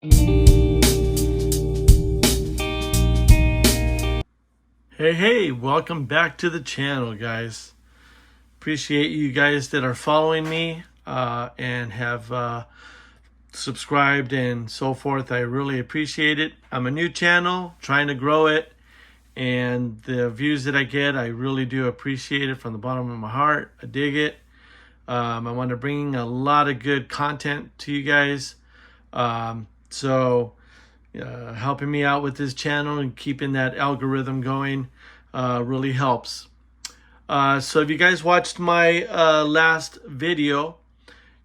Hey, welcome back to the channel, guys. Appreciate you guys that are following me and have subscribed and so forth. I really appreciate it. I'm a new channel, trying to grow it, and the views that I get, I really do appreciate it from the bottom of my heart. I dig it. I want to bring a lot of good content to you guys. So helping me out with this channel and keeping that algorithm going really helps. So if you guys watched my last video,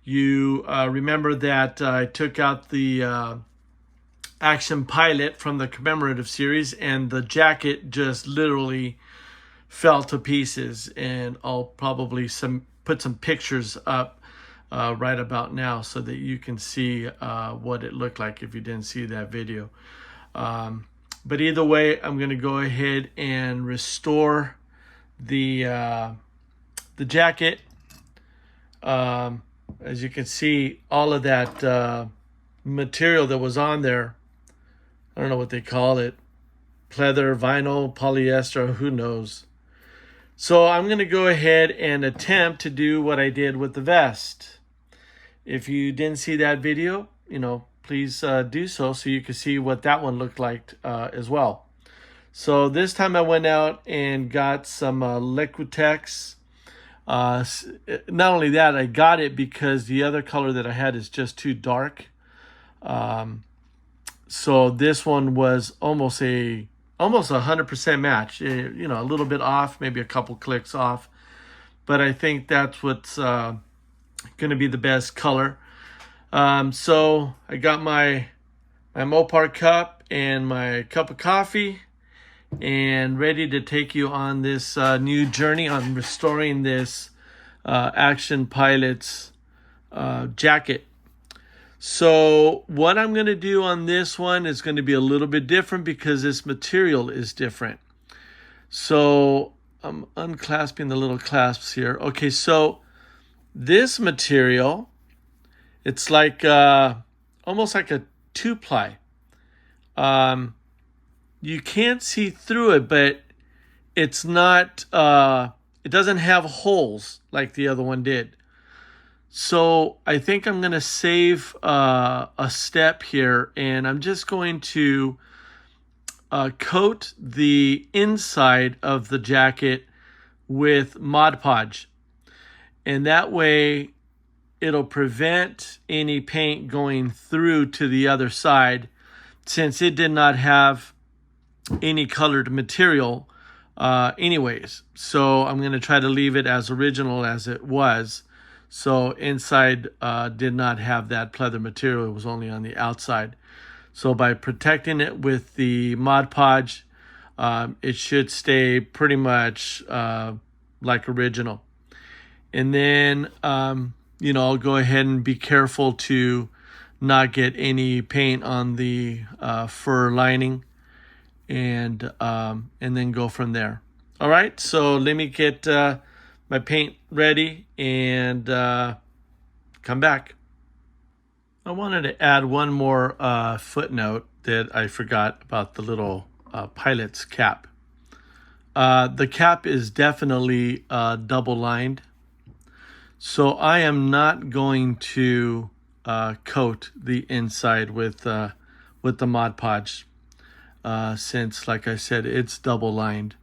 you remember that I took out the action pilot from the Commemorative series, and the jacket just literally fell to pieces. And I'll probably put some pictures up right about now so that you can see what it looked like if you didn't see that video. But either way, I'm going to go ahead and restore the jacket. As you can see, all of that material that was on there, I don't know what they call it, pleather, vinyl, polyester, who knows. So I'm going to go ahead and attempt to do what I did with the vest. If you didn't see that video, please do so you can see what that one looked like as well. So this time I went out and got some Liquitex. Not only that, I got it because the other color that I had is just too dark. So this one was almost 100% match. A little bit off, maybe a couple clicks off, but I think that's what's going to be the best color. So I got my Mopar cup and my cup of coffee, and ready to take you on this new journey on restoring this Action Pilot's jacket. So what I'm going to do on this one is going to be a little bit different because this material is different. So I'm unclasping the little clasps here. Okay, so this material, it's like almost like a 2-ply. You can't see through it, but it's not, it doesn't have holes like the other one did. So I think I'm going to save a step here, and I'm just going to coat the inside of the jacket with Mod Podge. And that way it'll prevent any paint going through to the other side, since it did not have any colored material anyways. So I'm going to try to leave it as original as it was. So inside did not have that pleather material. It was only on the outside. So by protecting it with the Mod Podge, it should stay pretty much like original. And then, I'll go ahead and be careful to not get any paint on the fur lining, and then go from there. All right, so let me get my paint ready and come back. I wanted to add one more footnote that I forgot about the little pilot's cap. The cap is definitely double lined, so I am not going to coat the inside with the Mod Podge, since, like I said, it's double lined.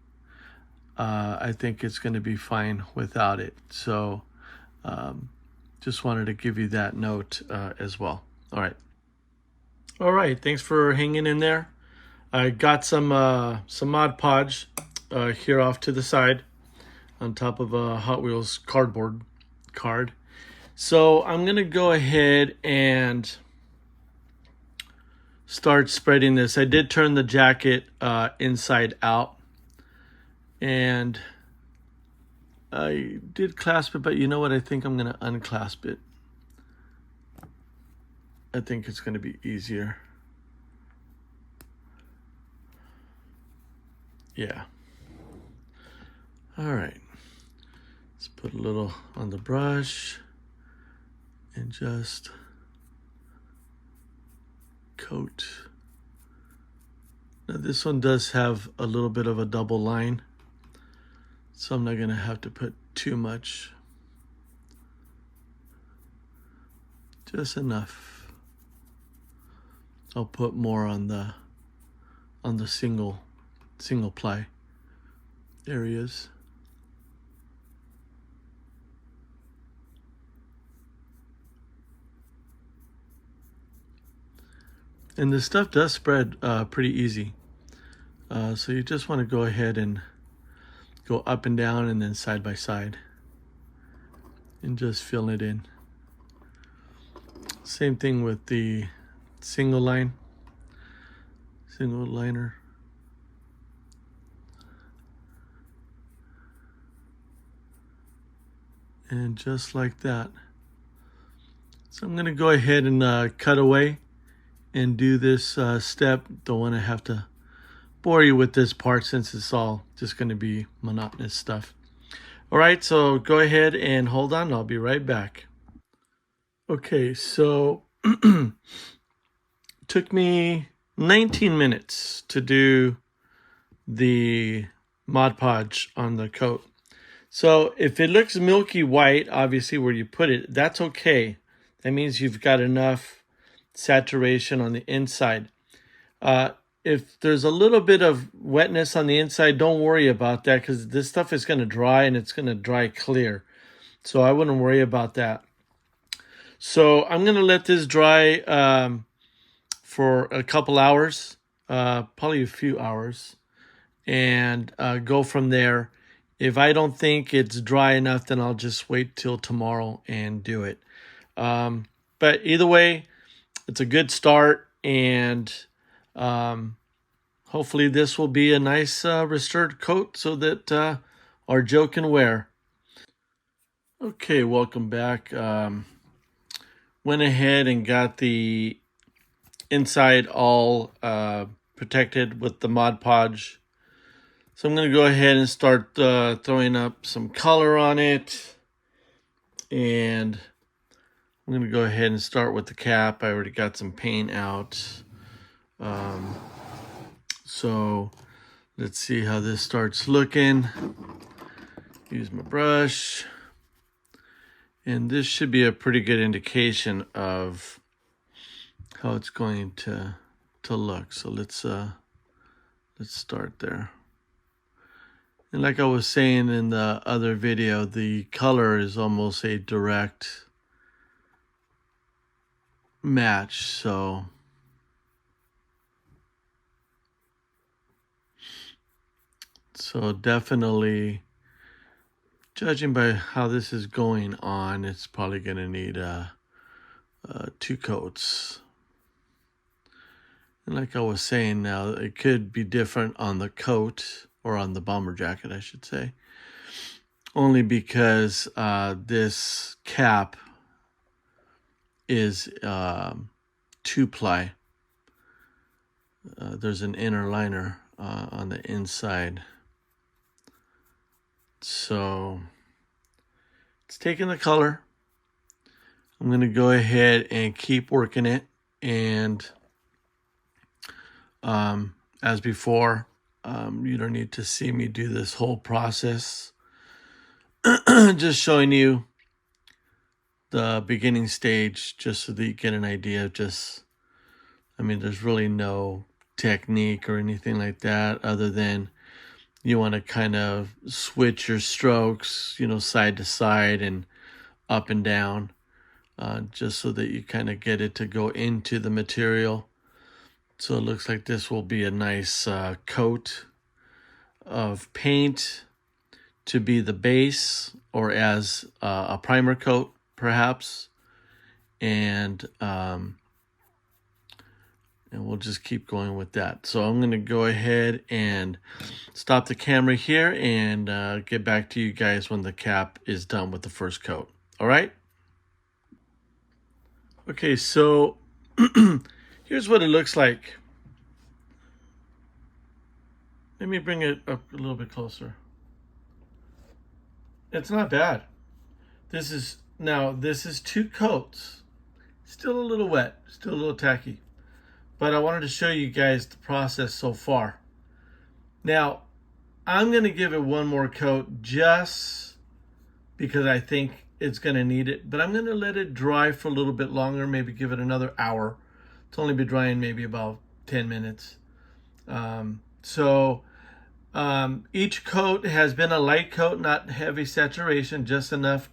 I think it's going to be fine without it. So just wanted to give you that note as well. All right, thanks for hanging in there. I got some Mod Podge here off to the side on top of a Hot Wheels cardboard card. So I'm going to go ahead and start spreading this. I did turn the jacket inside out, and I did clasp it, but you know what? I think I'm going to unclasp it. I think it's going to be easier. Yeah. All right. Let's put a little on the brush and just coat. Now this one does have a little bit of a double line, so I'm not going to have to put too much. Just enough. I'll put more on the single ply areas. And this stuff does spread pretty easy. So you just want to go ahead and go up and down and then side by side and just fill it in. Same thing with the single liner. And just like that. So I'm going to go ahead and cut away and do this step. Don't want to have to bore you with this part since it's all just going to be monotonous stuff. All right, so go ahead and hold on. I'll be right back. Okay, so took me 19 minutes to do the Mod Podge on the coat. So if it looks milky white, obviously where you put it, that's okay. That means you've got enough saturation on the inside. If there's a little bit of wetness on the inside, don't worry about that because this stuff is going to dry and it's going to dry clear. So I wouldn't worry about that. So I'm going to let this dry for a couple hours, probably a few hours, and go from there. If I don't think it's dry enough, then I'll just wait till tomorrow and do it. But either way, it's a good start, and hopefully this will be a nice restored coat so that our Joe can wear. Okay, welcome back. Went ahead and got the inside all protected with the Mod Podge. So I'm going to go ahead and start throwing up some color on it. And I'm going to go ahead and start with the cap. I already got some paint out. So let's see how this starts looking. Use my brush. And this should be a pretty good indication of how it's going to look. So let's start there. And like I was saying in the other video, the color is almost a direct match. So definitely, judging by how this is going on, it's probably going to need 2 coats. And like I was saying now, it could be different on the coat, or on the bomber jacket, I should say. Only because this cap is 2-ply. There's an inner liner on the inside. So it's taking the color. I'm going to go ahead and keep working it. And as before, you don't need to see me do this whole process. Just showing you the beginning stage just so that you get an idea of there's really no technique or anything like that other than you want to kind of switch your strokes, side to side and up and down, just so that you kind of get it to go into the material. So it looks like this will be a nice coat of paint to be the base, or as a primer coat, perhaps. And we'll just keep going with that. So I'm going to go ahead and stop the camera here and get back to you guys when the cap is done with the first coat. All right? Okay, so here's what it looks like. Let me bring it up a little bit closer. It's not bad. This is 2 coats. Still a little wet, still a little tacky. but I wanted to show you guys the process so far. Now, I'm going to give it one more coat just because I think it's going to need it, but I'm going to let it dry for a little bit longer, maybe give it another hour. It's only been drying maybe about 10 minutes. Each coat has been a light coat, not heavy saturation, just enough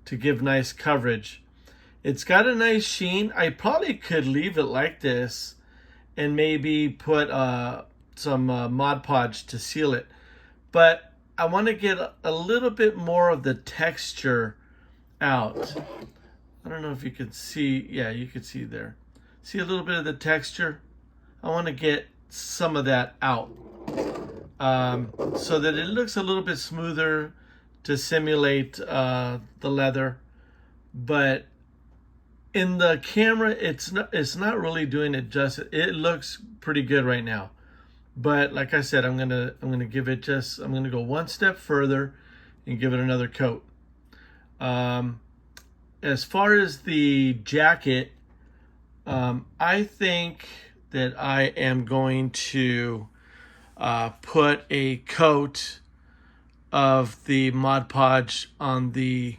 to give nice coverage. It's got a nice sheen. I probably could leave it like this and maybe put some Mod Podge to seal it. But I want to get a little bit more of the texture out. I don't know if you can see. Yeah, you can see there. See a little bit of the texture? I want to get some of that out so that it looks a little bit smoother to simulate the leather. But in the camera, it's not really doing it justice. It looks pretty good right now. But like I said, I'm gonna go one step further and give it another coat. As far as the jacket, I think that I am going to put a coat of the Mod Podge on the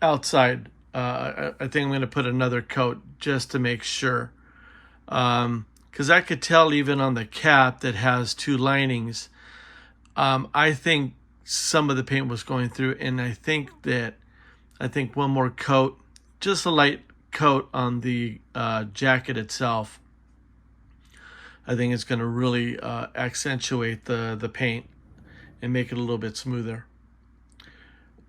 outside. I think I'm going to put another coat just to make sure. Because I could tell even on the cap that has two linings, I think some of the paint was going through, and I think one more coat, just a light coat on the jacket itself, I think it's going to really accentuate the paint and make it a little bit smoother.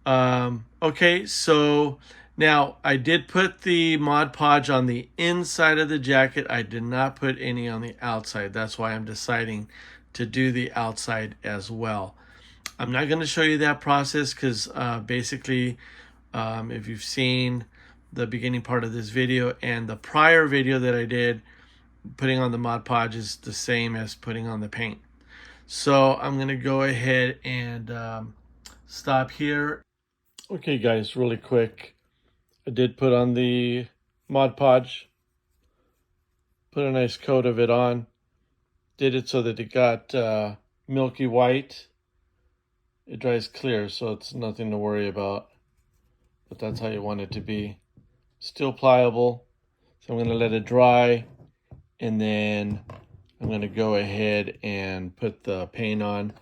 Okay, so now I did put the Mod Podge on the inside of the jacket. I did not put any on the outside. That's why I'm deciding to do the outside as well. I'm not going to show you that process because basically if you've seen the beginning part of this video and the prior video that I did, putting on the Mod Podge is the same as putting on the paint. So I'm going to go ahead and stop here. Okay guys, really quick. I did put on the Mod Podge. Put a nice coat of it on. Did it so that it got milky white. It dries clear, so it's nothing to worry about. But that's how you want it to be. Still pliable. So I'm going to let it dry. And then I'm going to go ahead and put the paint on.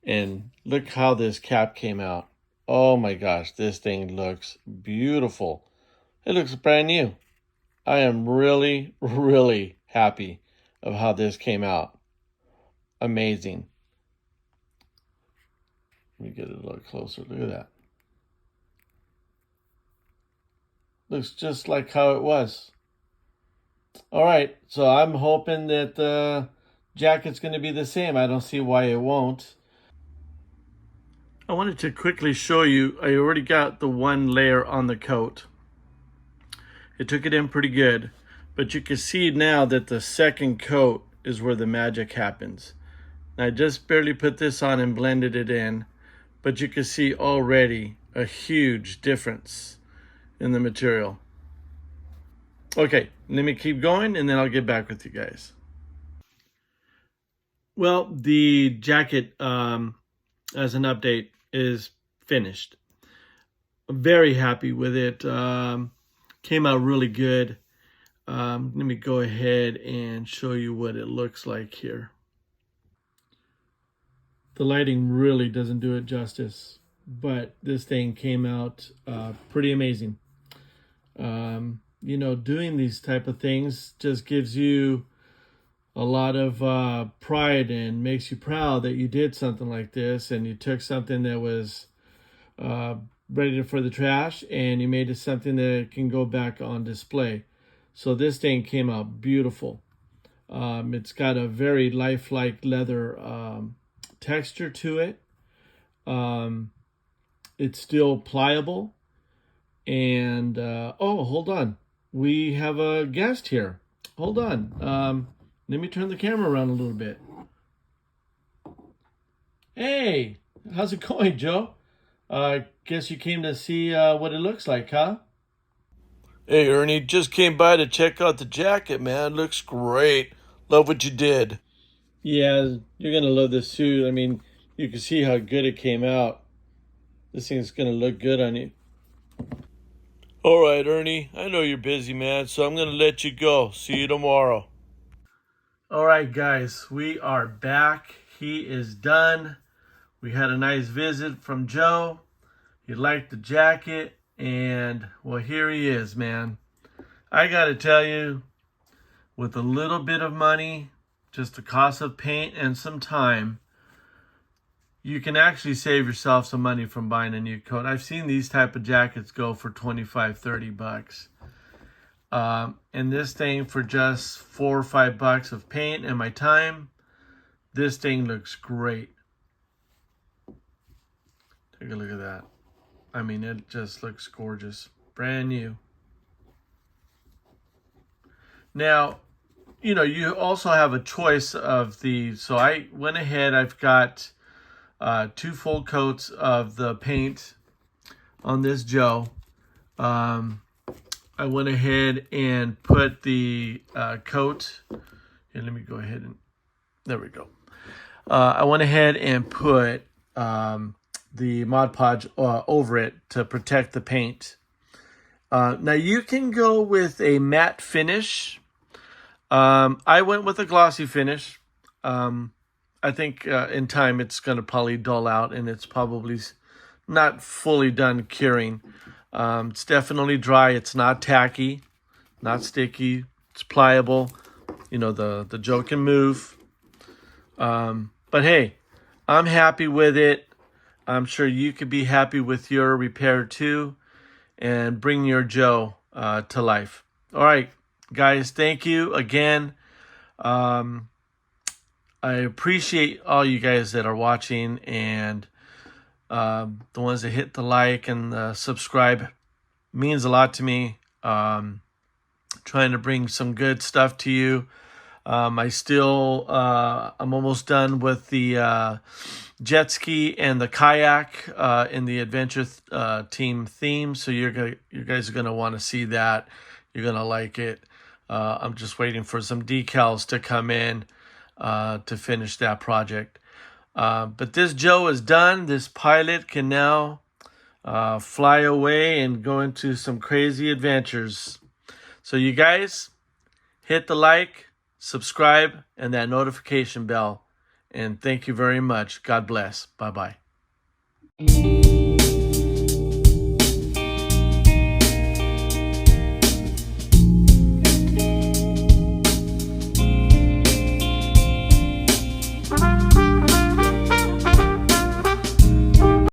And look how this cap came out. Oh my gosh, this thing looks beautiful. It looks brand new. I am really, really happy of how this came out. Amazing. Let me get it a little closer. Look at that. Looks just like how it was. All right, so I'm hoping that the jacket's going to be the same. I don't see why it won't. I wanted to quickly show you, I already got the one layer on the coat. It took it in pretty good, but you can see now that the second coat is where the magic happens. I just barely put this on and blended it in, but you can see already a huge difference in the material. Okay, let me keep going and then I'll get back with you guys. Well, the jacket, as an update, is finished. I'm very happy with it. Came out really good. Let me go ahead and show you what it looks like here. The lighting really doesn't do it justice, but this thing came out pretty amazing. You know, doing these type of things just gives you a lot of pride and makes you proud that you did something like this and you took something that was ready for the trash and you made it something that can go back on display. So this thing came out beautiful. It's got a very lifelike leather texture to it. It's still pliable. And oh, hold on. We have a guest here. Hold on. Let me turn the camera around a little bit. Hey, how's it going, Joe? Guess you came to see what it looks like, huh? Hey, Ernie, just came by to check out the jacket, man. Looks great. Love what you did. Yeah, you're gonna love this suit. I mean, you can see how good it came out. This thing's gonna look good on you. All right, Ernie. I know you're busy, man, so I'm gonna let you go. See you tomorrow. All right, guys, we are back. He is done. We had a nice visit from Joe. He liked the jacket, and well, here he is, man. I gotta tell you, with a little bit of money, just the cost of paint and some time, you can actually save yourself some money from buying a new coat. I've seen these type of jackets go for 25, 30 bucks. And this thing for just $4 or $5 of paint and my time, this thing looks great. Take a look at that. I mean, it just looks gorgeous. Brand new. Now, you also have a choice of the, so I went ahead, I've got 2 full coats of the paint on this Joe. I went ahead and put the coat, here, let me go ahead and, there we go. I went ahead and put the Mod Podge over it to protect the paint. Now you can go with a matte finish. I went with a glossy finish. I think in time it's going to probably dull out and it's probably not fully done curing. It's definitely dry. It's not tacky, not sticky. It's pliable. The Joe can move. But hey, I'm happy with it. I'm sure you could be happy with your repair too, and bring your Joe to life. All right, guys, thank you again. I appreciate all you guys that are watching, and the ones that hit the like and the subscribe means a lot to me. Trying to bring some good stuff to you. I'm almost done with the jet ski and the kayak in the adventure team theme. So you guys are going to want to see that. You're going to like it. I'm just waiting for some decals to come in to finish that project. But this Joe is done. This pilot can now fly away and go into some crazy adventures. So you guys, hit the like, subscribe, and that notification bell. And thank you very much. God bless. Bye-bye.